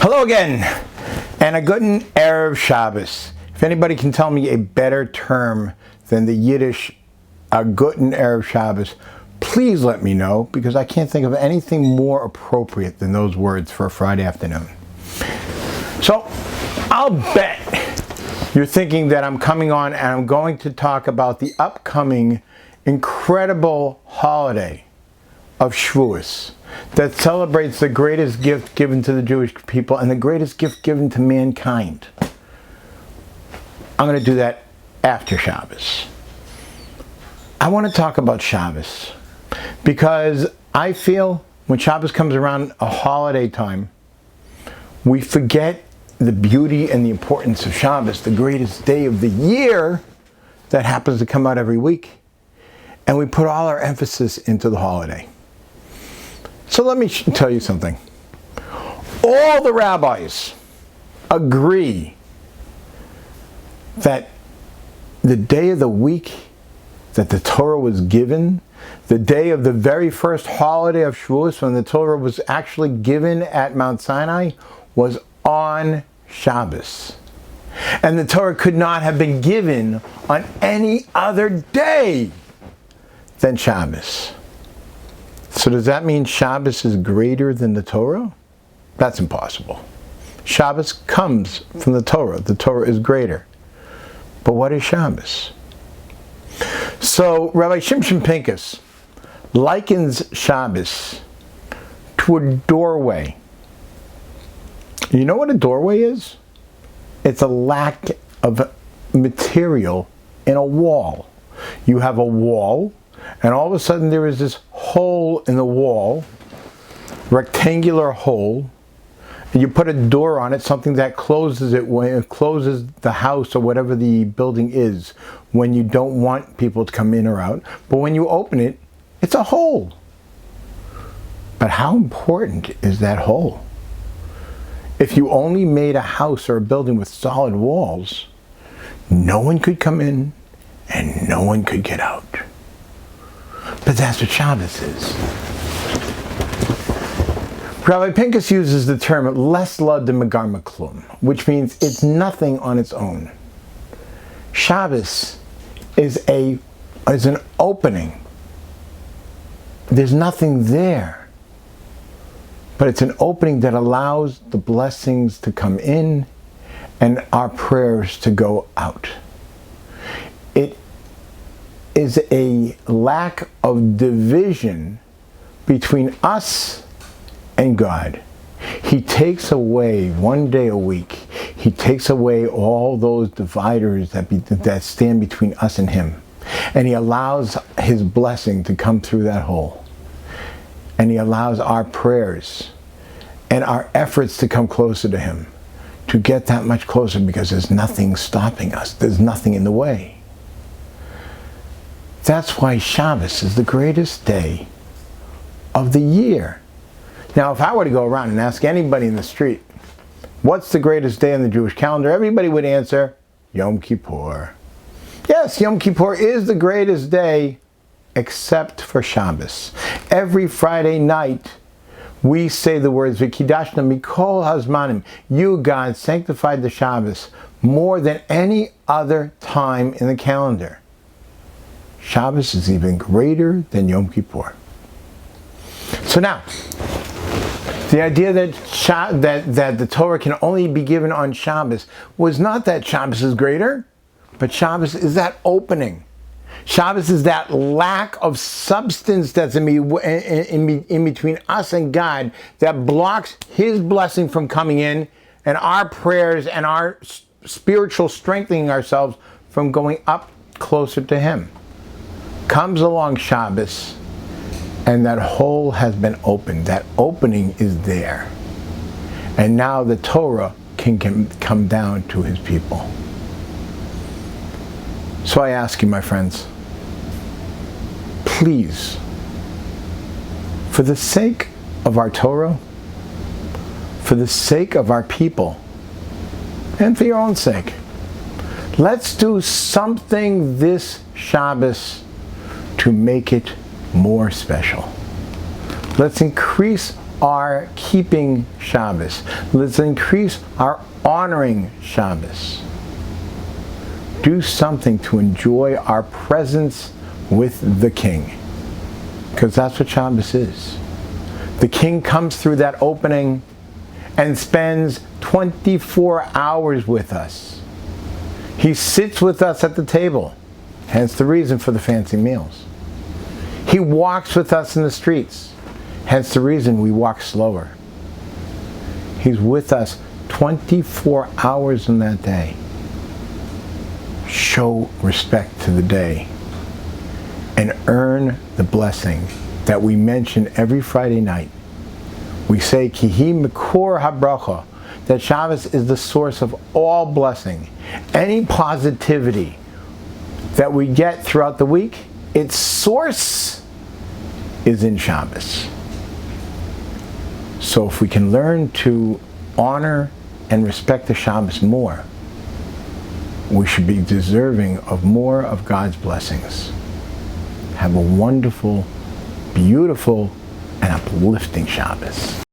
Hello again, and a guten Erev Shabbos. If anybody can tell me a better term than the Yiddish a guten Erev Shabbos, please let me know, because I can't think of anything more appropriate than those words for a Friday afternoon. So, I'll bet you're thinking that I'm coming on and I'm going to talk about the upcoming incredible holiday of Shavuos that celebrates the greatest gift given to the Jewish people and the greatest gift given to mankind. I'm going to do that after Shabbos. I want to talk about Shabbos because I feel when Shabbos comes around, a holiday time, we forget the beauty and the importance of Shabbos, the greatest day of the year that happens to come out every week, and we put all our emphasis into the holiday. So let me tell you something. All the rabbis agree that the day of the week that the Torah was given, the day of the very first holiday of Shavuos, when the Torah was actually given at Mount Sinai, was on Shabbos. And the Torah could not have been given on any other day than Shabbos. So does that mean Shabbos is greater than the Torah? That's impossible. Shabbos comes from the Torah. The Torah is greater. But what is Shabbos? So Rabbi Shimshon Pincus likens Shabbos to a doorway. You know what a doorway is? It's a lack of material in a wall. You have a wall, and all of a sudden there is this hole in the wall, rectangular hole, and you put a door on it, something that closes it when it closes the house or whatever the building is when you don't want people to come in or out. But when you open it, it's a hole. But how important is that hole? If you only made a house or a building with solid walls, no one could come in and no one could get out. But that's what Shabbos is. Rabbi Pincus uses the term les la de megar maklum, which means it's nothing on its own. Shabbos is an opening. There's nothing there. But it's an opening that allows the blessings to come in and our prayers to go out. It is a lack of division between us and God. He takes away one day a week. He takes away all those dividers that stand between us and Him. And He allows His blessing to come through that hole. And He allows our prayers and our efforts to come closer to Him, to get that much closer, because there's nothing stopping us. There's nothing in the way. That's why Shabbos is the greatest day of the year. Now, if I were to go around and ask anybody in the street, what's the greatest day on the Jewish calendar? Everybody would answer, Yom Kippur. Yes, Yom Kippur is the greatest day, except for Shabbos. Every Friday night, we say the words, V'kidashna mikol hazmanim. You, God, sanctified the Shabbos more than any other time in the calendar. Shabbos is even greater than Yom Kippur. So now, the idea that the Torah can only be given on Shabbos was not that Shabbos is greater, but Shabbos is that opening. Shabbos is that lack of substance that's in between us and God that blocks His blessing from coming in, and our prayers and our spiritual strengthening ourselves from going up closer to Him. Comes along Shabbos, and that hole has been opened. That opening is there. And now the Torah can come down to His people. So I ask you, my friends, please, for the sake of our Torah, for the sake of our people, and for your own sake, let's do something this Shabbos to make it more special. Let's increase our keeping Shabbos. Let's increase our honoring Shabbos. Do something to enjoy our presence with the King. Because that's what Shabbos is. The King comes through that opening and spends 24 hours with us. He sits with us at the table, hence the reason for the fancy meals. He walks with us in the streets, hence the reason we walk slower. He's with us 24 hours in that day. Show respect to the day and earn the blessing that we mention every Friday night. We say, Kihi Mikor HaBracha, that Shabbos is the source of all blessing. Any positivity that we get throughout the week, its source is in Shabbos. So if we can learn to honor and respect the Shabbos more, we should be deserving of more of God's blessings. Have a wonderful, beautiful, and uplifting Shabbos.